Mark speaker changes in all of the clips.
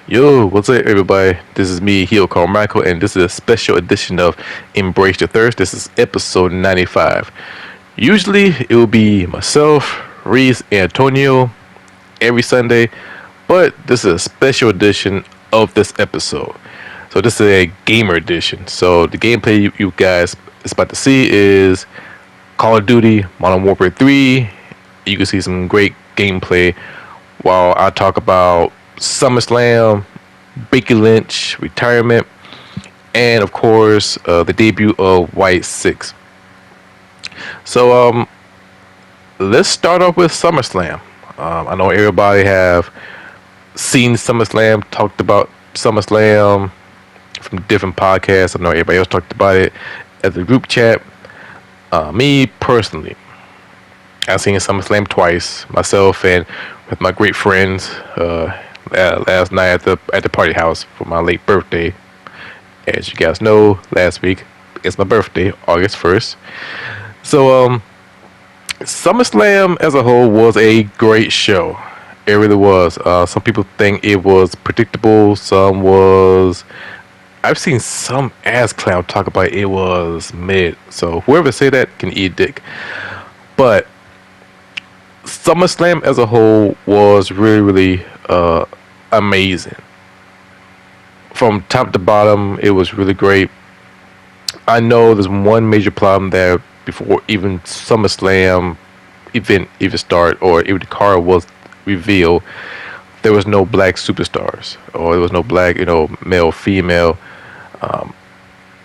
Speaker 1: Yo, what's up, everybody? This is me, Heel Carmichael, and this is a special edition of Embrace the Thirst. This is episode 95. Usually, it will be myself, Reese, and Antonio every Sunday, but this is a special edition of this episode. So, this is a gamer edition. So, the gameplay you guys is about to see is Call of Duty Modern Warfare 3. You can see some great gameplay while I talk about SummerSlam, Becky Lynch retirement, and of course the debut of White Six. So let's start off with SummerSlam. I know everybody have seen SummerSlam, talked about SummerSlam from different podcasts. I know everybody else talked about it as a group chat. Me personally, I've seen SummerSlam twice myself and with my great friends. Last night at the party house for my late birthday. As you guys know, last week it's my birthday, August 1st. So SummerSlam as a whole was a great show. It really was. Some people think it was predictable. I've seen some ass clown talk about it was mid. So whoever say that can eat dick. But SummerSlam as a whole was really amazing. From top to bottom, it was really great. I know there's one major problem there before even SummerSlam event even start or even the card was revealed. There was no black superstars or there was no black, male, female.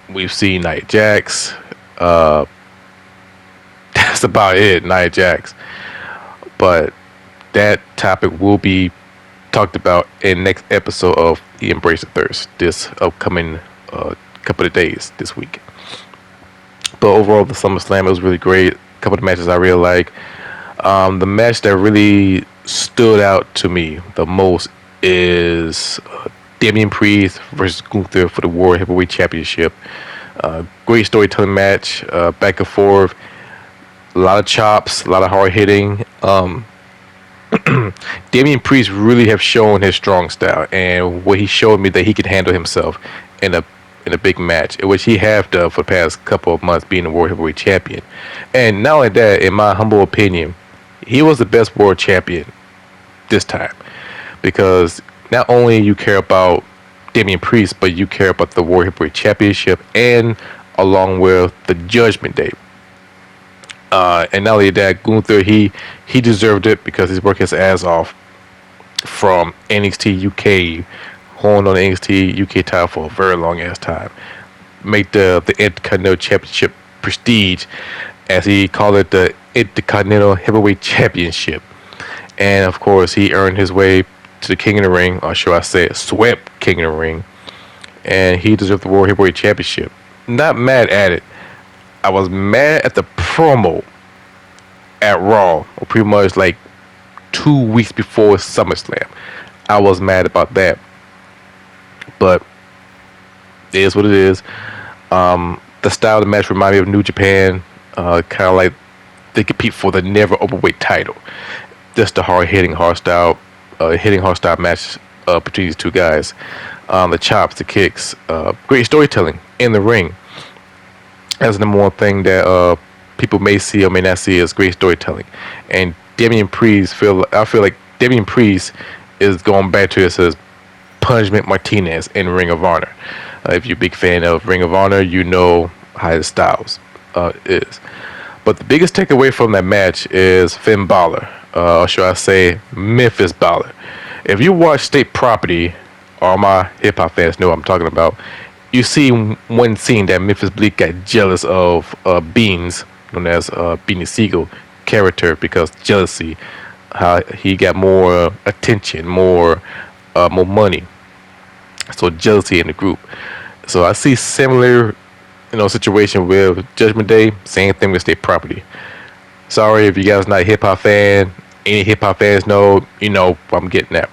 Speaker 1: We've seen Nia Jax. That's about it, Nia Jax. But that topic will be talked about in next episode of the Embrace the Thirst this upcoming couple of days this week. But overall, the SummerSlam was really great. A couple of matches I really like. The match that really stood out to me the most is Damian Priest versus Gunther for the World Heavyweight Championship. Great storytelling match, back and forth. A lot of chops, a lot of hard hitting. Damian Priest really have shown his strong style and what he showed me that he can handle himself in a big match, which he have done for the past couple of months being the World Heavyweight Champion. And not only that, in my humble opinion, he was the best world champion this time because not only you care about Damian Priest, but you care about the World Heavyweight Championship and along with the Judgment Day. And not only that, Gunther, he deserved it because he's worked his ass off from NXT UK, holding on the NXT UK title for a very long ass time. Make the Intercontinental Championship prestige, as he called it, the Intercontinental Heavyweight Championship. And of course, he earned his way to the King of the Ring, or should I say, swept King of the Ring. And he deserved the World Heavyweight Championship. Not mad at it. I was mad at the promo at Raw, or pretty much like 2 weeks before SummerSlam. I was mad about that, but it is what it is. The style of the match reminded me of New Japan, kind of like they compete for the never overweight title. Just the hard style match between these two guys. The chops, the kicks, great storytelling in the ring. That's the number one thing that people may see or may not see is great storytelling. And Damian Priest, I feel like Damian Priest is going back to his Punishment Martinez in Ring of Honor. If you're a big fan of Ring of Honor, you know how his styles is. But the biggest takeaway from that match is Finn Balor, or should I say Memphis Balor. If you watch State Property, all my hip hop fans know what I'm talking about. You see one scene that Memphis Bleak got jealous of Beans, known as Beanie Siegel character, because jealousy, how he got more attention, more money. So jealousy in the group. So I see similar, situation with Judgment Day. Same thing with State Property. Sorry if you guys not a hip hop fan. Any hip hop fans know, what I'm getting at.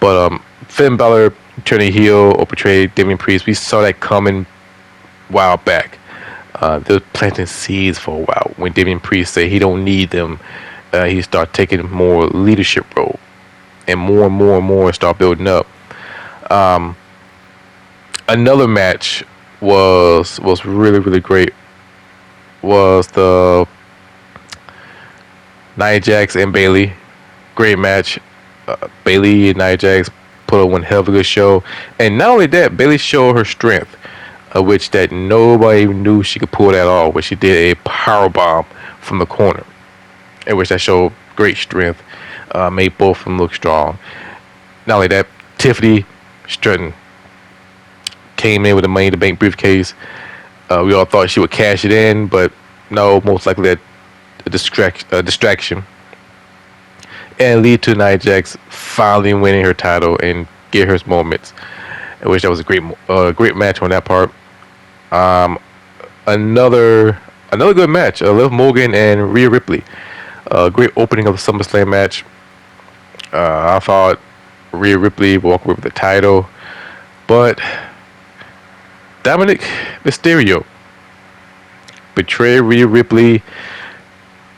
Speaker 1: But Finn Balor turning heel or portray Damian Priest, we saw that coming a while back. They're planting seeds for a while. When Damian Priest said he don't need them, he start taking more leadership role, and more start building up. Another match was really really great. Was the Nia Jax and Bailey. Great match. Bailey and Nia Jax put on one hell of a good show, and not only that, Bailey showed her strength, which that nobody knew she could pull that off. Where she did a power bomb from the corner, in which that showed great strength, made both of them look strong. Not only that, Tiffany Stratton came in with a Money in the Bank briefcase. We all thought she would cash it in, but no, most likely a distraction, and lead to Nia Jax finally winning her title and get her moments. I wish that was a great match on that part. Another good match. Liv Morgan and Rhea Ripley. Great opening of the SummerSlam match. I thought Rhea Ripley walked away with the title, but Dominic Mysterio betrayed Rhea Ripley,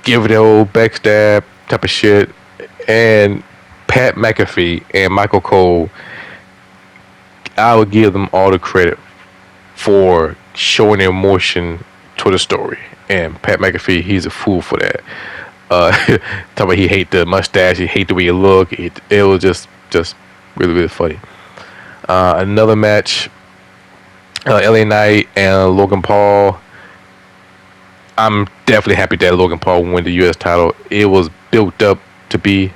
Speaker 1: give it the old backstab type of shit, and Pat McAfee and Michael Cole, I would give them all the credit for showing emotion to the story. And Pat McAfee, he's a fool for that. Talking about he hate the mustache, he hate the way you look. It was just really really funny. Another match, LA Knight and Logan Paul. I'm definitely happy that Logan Paul won the U.S. title. It was built up to be.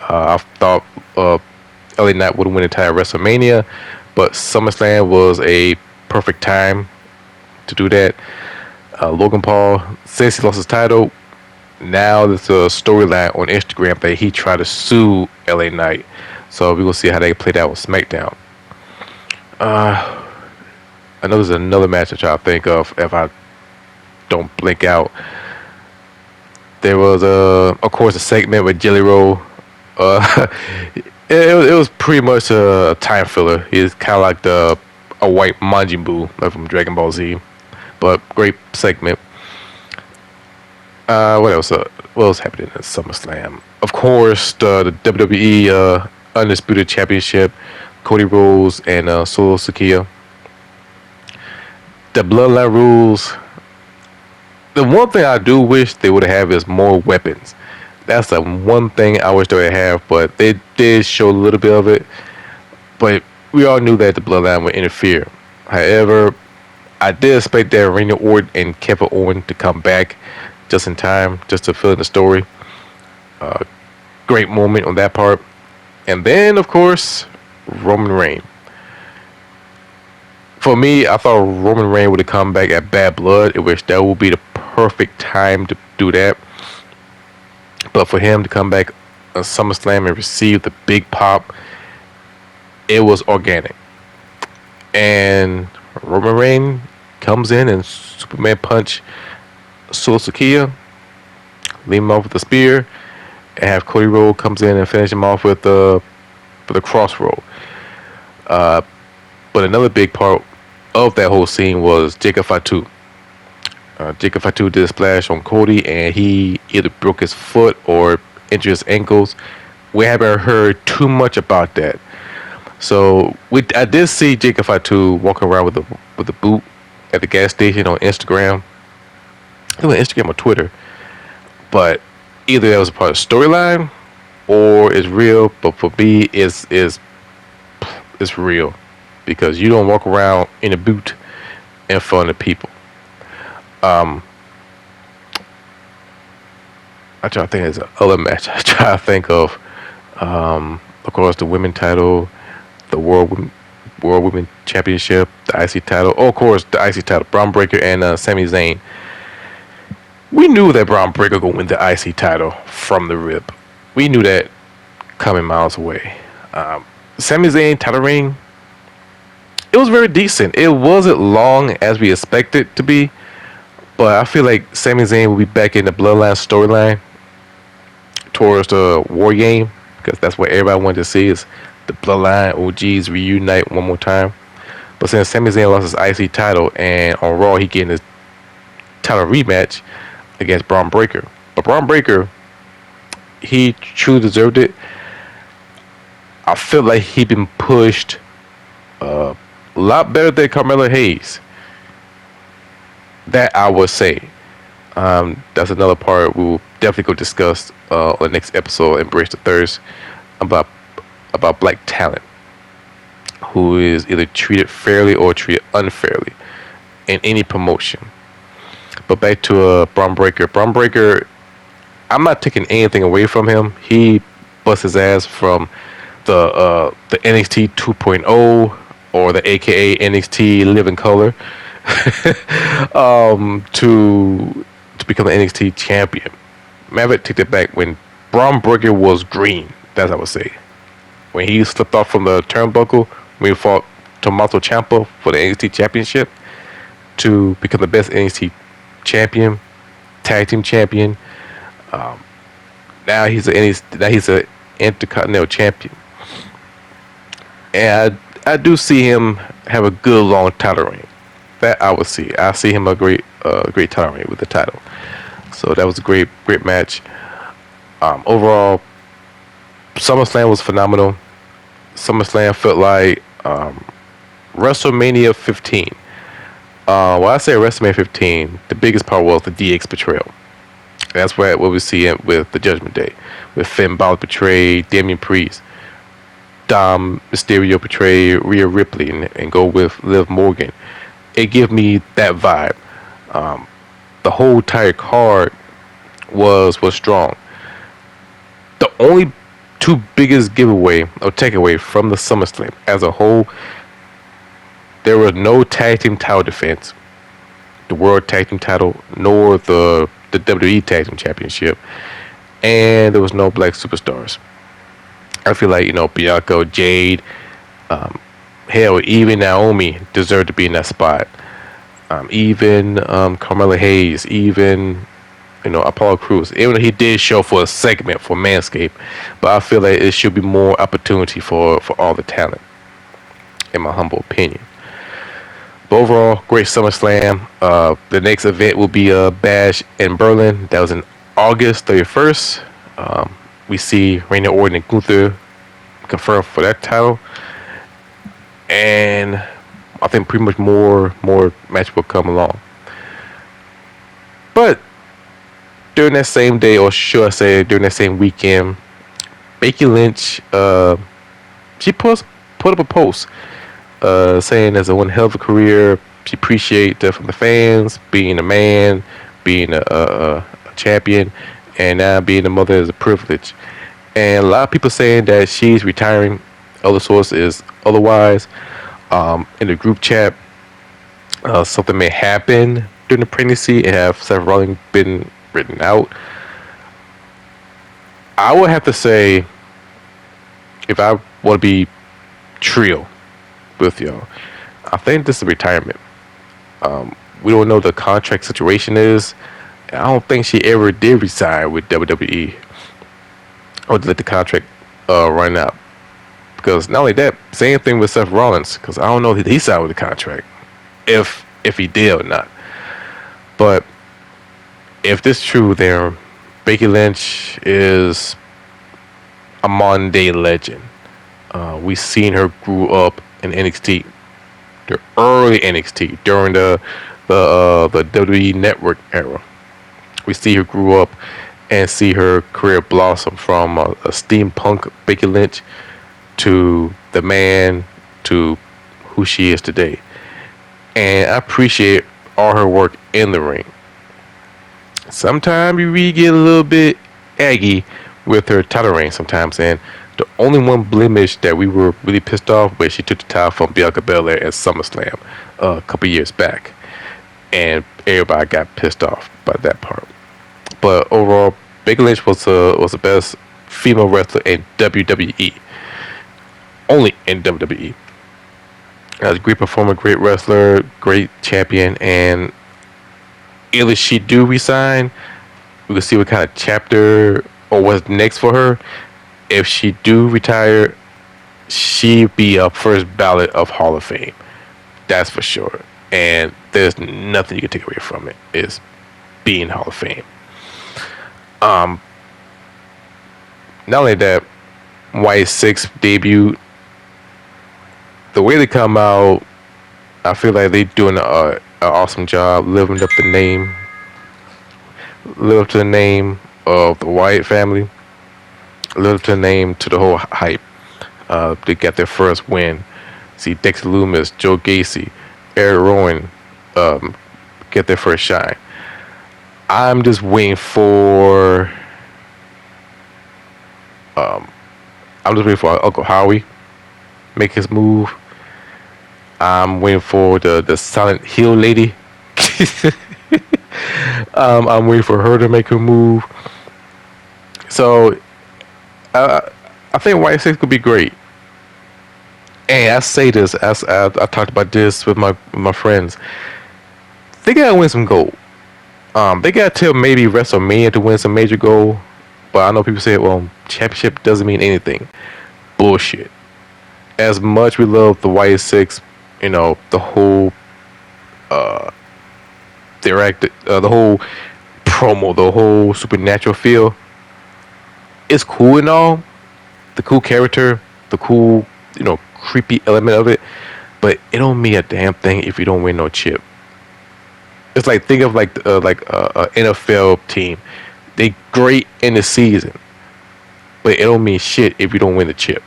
Speaker 1: I thought LA Knight would win the title at WrestleMania, but SummerSlam was a perfect time to do that. Logan Paul, since he lost his title, now there's a storyline on Instagram that he tried to sue LA Knight. So we're going to see how they play that with SmackDown. I know there's another match I try to think of if I don't blink out. There was, of course, a segment with Jelly Roll. It was pretty much a time filler. He's kind of like a white Majin Buu from Dragon Ball Z. But great segment. What else? What else happened in SummerSlam? Of course, the WWE Undisputed Championship, Cody Rhodes and Solo Sikoa. The Bloodline rules. The one thing I do wish they would have is more weapons. That's the one thing I wish they would have, but they did show a little bit of it. But we all knew that the Bloodline would interfere. However, I did expect that Randy Orton and Kevin Owens to come back just in time, just to fill in the story. Great moment on that part. And then, of course, Roman Reigns. For me, I thought Roman Reigns would have come back at Bad Blood, in which that would be the perfect time to do that. But for him to come back on SummerSlam and receive the big pop, it was organic. And Roman Reigns comes in and Superman punch Solo Sikoa, leave him off with the spear, and have Cody Rhodes comes in and finish him off with the crossroad. But another big part of that whole scene was Jacob Fatu. Jacob Fatu did a splash on Cody, and he either broke his foot or injured his ankles. We haven't heard too much about that. So I did see Jacob Fatu walking around with a boot at the gas station on Instagram. It was Instagram or Twitter, but either that was a part of the storyline or it's real. But for me, it's real, because you don't walk around in a boot in front of people. I try to think there's another match I try to think of. Of course, the women's title, the World Women Championship, the IC title. Oh, of course, the IC title, Braun Breaker and Sami Zayn. We knew that Braun Breaker would win the IC title from the rip. We knew that coming miles away. Sami Zayn title reign, it was very decent. It wasn't long as we expected it to be, but I feel like Sami Zayn will be back in the Bloodline storyline towards the War Game, because that's what everybody wanted to see, is the Bloodline OGs reunite one more time. But since Sami Zayn lost his IC title, and on Raw he getting his title rematch against Braun Breaker. But Braun Breaker, he truly deserved it. I feel like he been pushed A lot better than Carmelo Hayes. That I would say. That's another part we will definitely go discuss on the next episode. Embrace the Thirst about black talent who is either treated fairly or treated unfairly in any promotion. But back to Bron Breakker. Bron Breakker, I'm not taking anything away from him. He busts his ass from the NXT 2.0 or the AKA NXT Living Color to become an NXT champion. Maverick take that back. When Bron Breakker was green, that's what I would say. When he slipped off from the turnbuckle, when he fought Tommaso Ciampa for the NXT championship to become the best NXT champion, tag team champion. Now he's a Intercontinental champion, and I do see him have a good long title reign. That I would see. I see him a great title reign with the title. So that was a great match. Overall, SummerSlam was phenomenal. SummerSlam felt like WrestleMania 15. Well, I say WrestleMania 15, the biggest part was the DX betrayal. That's what we see with the Judgment Day, with Finn Balor betrayed Damian Priest, Dom Mysterio betrayed Rhea Ripley, and go with Liv Morgan. It gave me that vibe. The whole entire card was strong. The only two biggest giveaway or takeaway from the SummerSlam as a whole, there was no tag team title defense, the World Tag Team title, nor the WWE Tag Team Championship, and there was no black superstars. I feel like, Bianca, Jade, hell, even Naomi deserved to be in that spot. Even Carmella Hayes, even Apollo Crews, even though he did show for a segment for Manscaped, but I feel like it should be more opportunity for all the talent, in my humble opinion. But overall, great SummerSlam. The next event will be Bash in Berlin. That was in August 31st. We see Randy Orton and Gunther confirmed for that title, and I think pretty much more match will come along. But during that same day, or should I say during that same weekend, Becky Lynch, she put up a post saying there's one hell of a career. She appreciates that from the fans, being a man, being a champion, and now being a mother is a privilege. And a lot of people saying that she's retiring. Other sources otherwise. In the group chat, something may happen during the pregnancy and have Seth Rollins been written out. I would have to say, if I want to be trio with y'all, I think this is a retirement. We don't know what the contract situation is. I don't think she ever did resign with WWE or let the contract run out. Because not only that, same thing with Seth Rollins. Because I don't know if he signed with the contract, if he did or not. But if this is true, then Becky Lynch is a modern day legend. We've seen her grew up in NXT, the early NXT during the WWE Network era. We see her grew up and see her career blossom from a steampunk Becky Lynch to the man to who she is today. And I appreciate all her work in the ring. Sometimes we get a little bit aggy with her title reign sometimes, and the only one blemish that we were really pissed off with, she took the title from Bianca Belair at SummerSlam a couple years back, and everybody got pissed off by that part. But overall, Becky Lynch was the best female wrestler in WWE. Only in WWE. A great performer, great wrestler, great champion, and if she do resign, we can see what kind of chapter or what's next for her. If she do retire, she'd be a first ballot of Hall of Fame. That's for sure. And there's nothing you can take away from it. It's being Hall of Fame. Not only that, Y6 debuted the way they come out, I feel like they doing an awesome job live up to the name of the Wyatt family, live up to the name to the whole hype. They got their first win. See Dexter Loomis, Joe Gacy, Eric Rowan get their first shine. I'm just waiting for. I'm just waiting for Uncle Howie make his move. I'm waiting for the Silent Hill lady. I'm waiting for her to make her move. So I think White Six could be great. And I say this, as I talked about this with my friends. They gotta win some gold. They gotta tell maybe WrestleMania to win some major gold. But I know people say, well, championship doesn't mean anything. Bullshit. As much we love the White Six, the whole the whole promo, the whole supernatural feel. It's cool and all, the cool character, the cool, creepy element of it, but it don't mean a damn thing if you don't win no chip. It's like, think of like a NFL team. They great in the season, but it don't mean shit if you don't win the chip.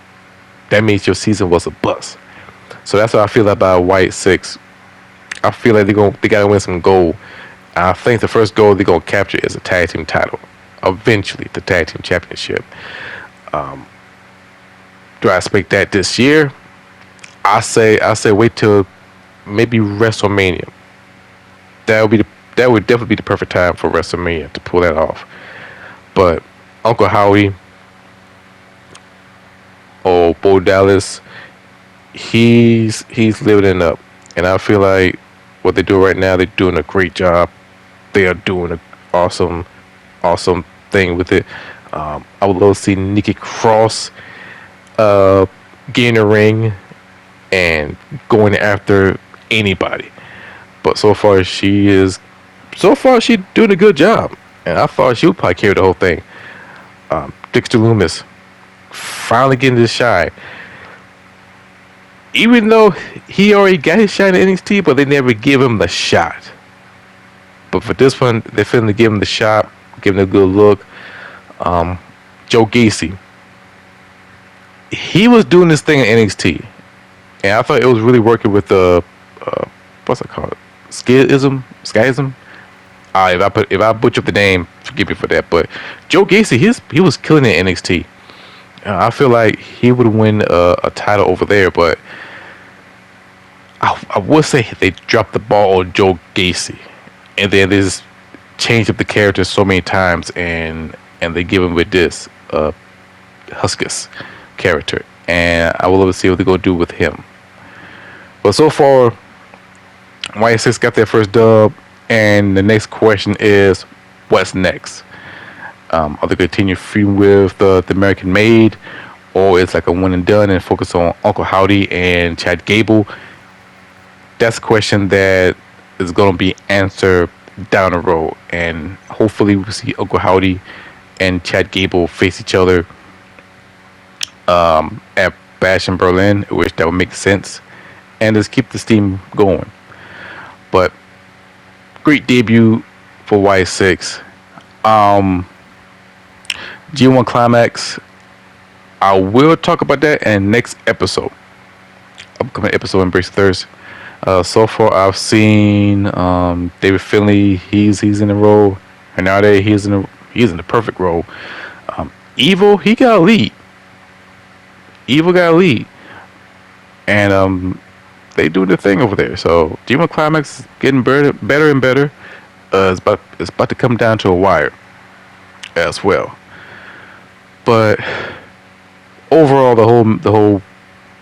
Speaker 1: That means your season was a bust. So that's what I feel about White Six. I feel like they gotta win some gold. I think the first gold they're gonna capture is a tag team title. Eventually, the tag team championship. Do I expect that this year? I say wait till maybe WrestleMania. That would definitely be the perfect time for WrestleMania to pull that off. But Uncle Howie or Bo Dallas, he's living it up, and I feel like what they do right now, they're doing a great job. They are doing an awesome thing with it. I would love to see Nikki Cross get in the ring and going after anybody. But so far she's doing a good job, and I thought she would probably carry the whole thing. Dexter Loomis finally getting his shine, even though he already got his shine in NXT, but they never give him the shot. But for this one, they're finna give him the shot, give him a good look. Joe Gacy, he was doing this thing in NXT, and I thought it was really working with the what's it called, Skyism. If I butcher up the name, forgive me for that. But Joe Gacy, he was killing it in NXT. I feel like he would win a title over there, but I would say they dropped the ball on Joe Gacy, and then they just changed up the character so many times, and they give him with this Huskus character, and I would love to see what they're gonna do with him. But so far, White Six got their first dub, and the next question is, what's next? Are they continue feuding with the American Made, or it's like a one and done and focus on Uncle Howdy and Chad Gable? That's a question that is going to be answered down the road, and hopefully we'll see Uncle Howdy and Chad Gable face each other at Bash in Berlin, which that would make sense, and just keep this team going. But great debut for Y6. G1 Climax, I will talk about that in next episode, upcoming episode, Embrace Thirst. So far I've seen David Finlay, he's in the role. Hernandez, he's in the perfect role. Evil, he got a lead. And they do the thing over there. So G1 Climax is getting better and better. It's about to come down to a wire as well. But overall, the whole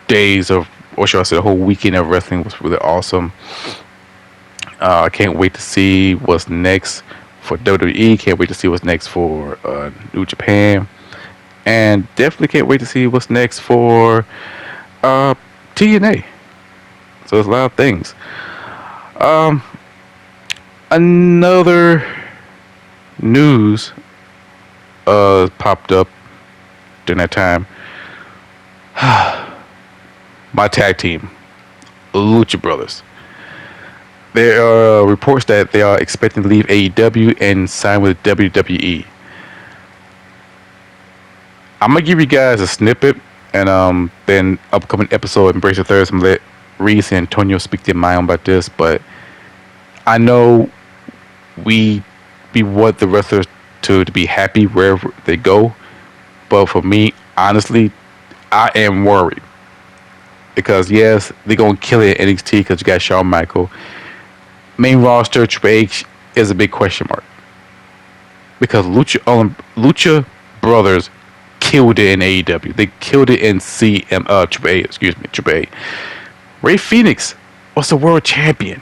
Speaker 1: days of, or should I say, the whole weekend of wrestling was really awesome. I can't wait to see what's next for WWE. Can't wait to see what's next for New Japan, and definitely can't wait to see what's next for TNA. So there's a lot of things. Another news popped up during that time. My tag team, Lucha Brothers. There are reports that they are expecting to leave AEW and sign with WWE. I'm gonna give you guys a snippet, and then upcoming episode Embrace the Third. I'm gonna let Reese and Antonio speak their mind about this, but I know we want the wrestlers to be happy wherever they go, but for me, honestly, I am worried because yes, they're gonna kill it in NXT because you got Shawn Michaels. Main roster Triple H is a big question mark because Lucha Brothers killed it in AEW. They killed it in Triple A. Excuse me, Triple A. Ray Phoenix was the world champion.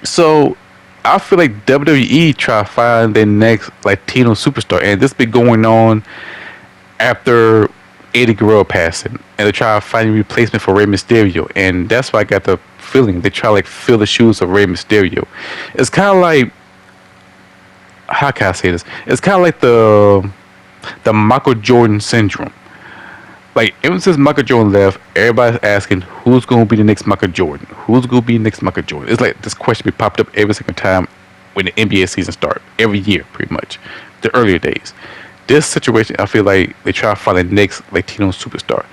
Speaker 1: So I feel like WWE try to find their next Latino superstar, and this been going on after Eddie Guerrero passing, and they try to find a replacement for Rey Mysterio, and that's why I got the feeling they try to fill the shoes of Rey Mysterio. It's kind of like, how can I say this? It's kind of like the Michael Jordan syndrome. Like ever since Michael Jordan left, everybody's asking who's going to be the next Michael Jordan. Who's going to be the next Michael Jordan? It's like this question be popped up every single time when the NBA season starts. Every year, pretty much. The earlier days. This situation, I feel like they try to find the next Latino superstar.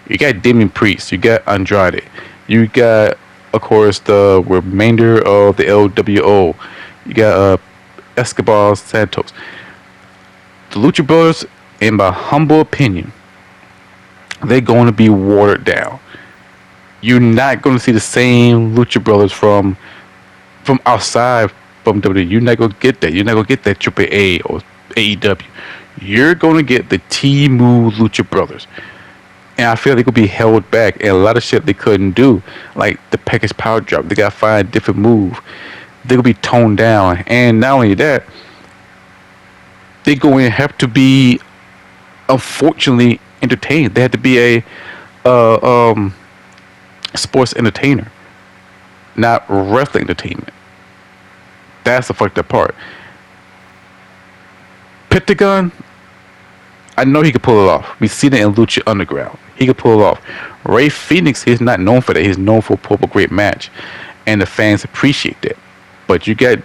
Speaker 1: You got Damian Priest. You got Andrade. You got, of course, the remainder of the LWO. You got Escobar Santos. The Lucha Brothers, in my humble opinion, they're going to be watered down. You're not going to see the same Lucha Brothers from outside from WWE. You're not going to get that. You're not going to get that AAA or AEW. You're going to get the T-Move Lucha Brothers. And I feel they could be held back. And a lot of shit they couldn't do. Like the package power drop. They got to find a different move. They could be toned down. And not only that, they're going to have to be, unfortunately, entertained. They had to be a sports entertainer, not wrestling entertainment. That's the fucked up part. Pentagon, I know he could pull it off. We've seen it in Lucha Underground. He could pull it off. Ray Phoenix, he's not known for that. He's known for a great match, and the fans appreciate that. But you got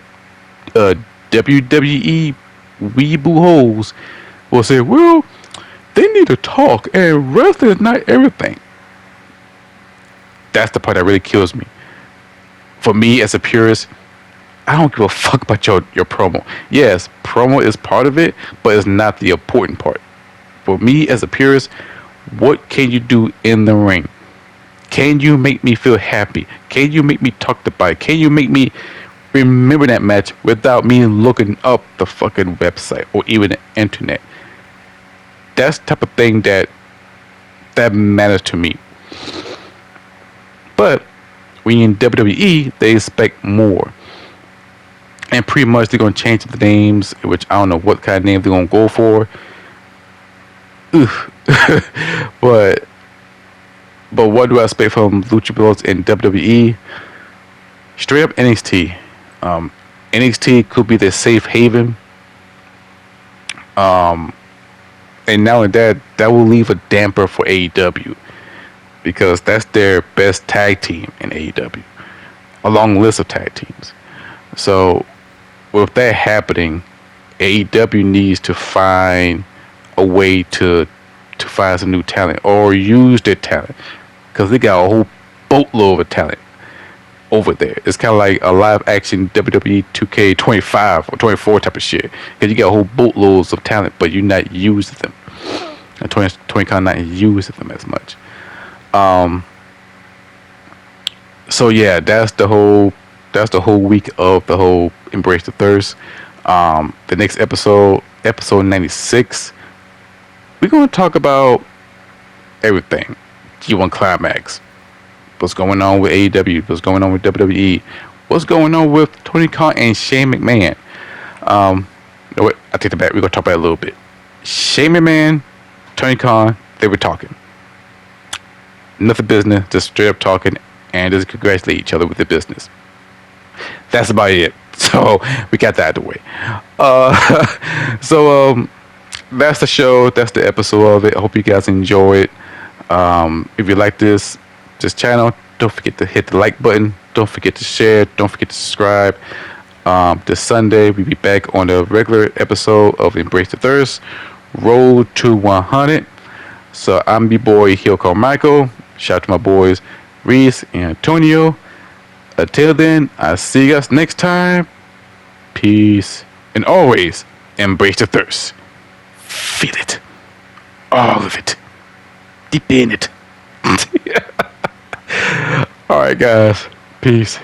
Speaker 1: WWE weeaboo hoes will say, well, they need to talk, and wrestling is not everything. That's the part that really kills me. For me, as a purist, I don't give a fuck about your promo. Yes, promo is part of it, but it's not the important part. For me, as a purist, what can you do in the ring? Can you make me feel happy? Can you make me talk about it? Can you make me remember that match without me looking up the fucking website or even the internet? That's the type of thing that matters to me. But when you're in WWE, they expect more. And pretty much they're going to change the names, which I don't know what kind of name they're going to go for. but what do I expect from Lucha Brothers in WWE? Straight up NXT. NXT could be their safe haven. And not only that will leave a damper for AEW, because that's their best tag team in AEW, a long list of tag teams. So with that happening, AEW needs to find a way to find some new talent or use their talent, because they got a whole boatload of talent over there. It's kind of like a live action WWE 2K25 or 24 type of shit, because you got a whole boatloads of talent, but you're not using them. And 20 not using them as much. So yeah, that's the whole week of the whole Embrace the Thirst. The next episode 96, we're gonna talk about everything. G1 Climax, what's going on with AEW, what's going on with WWE, what's going on with Tony Khan and Shane McMahon. No, wait, I take it back. We're gonna talk about it a little bit. Shane McMahon, Tony Khan, they were talking. Nothing business, just straight up talking, and just congratulate each other with the business. That's about it. So we got that out of the way. So that's the show. That's the episode of it. I hope you guys enjoy it. If you like this channel,
Speaker 2: Don't forget to hit the like button. Don't forget to share. Don't forget to subscribe. This Sunday, we'll be back on the regular episode of Embrace the Thirst. Road to 100. So I'm your boy, Hill Carmichael. Shout out to my boys, Reese and Antonio. Until then, I'll see you guys next time. Peace. And always, embrace the thirst. Feel it. All of it. Deep in it. Alright, guys. Peace.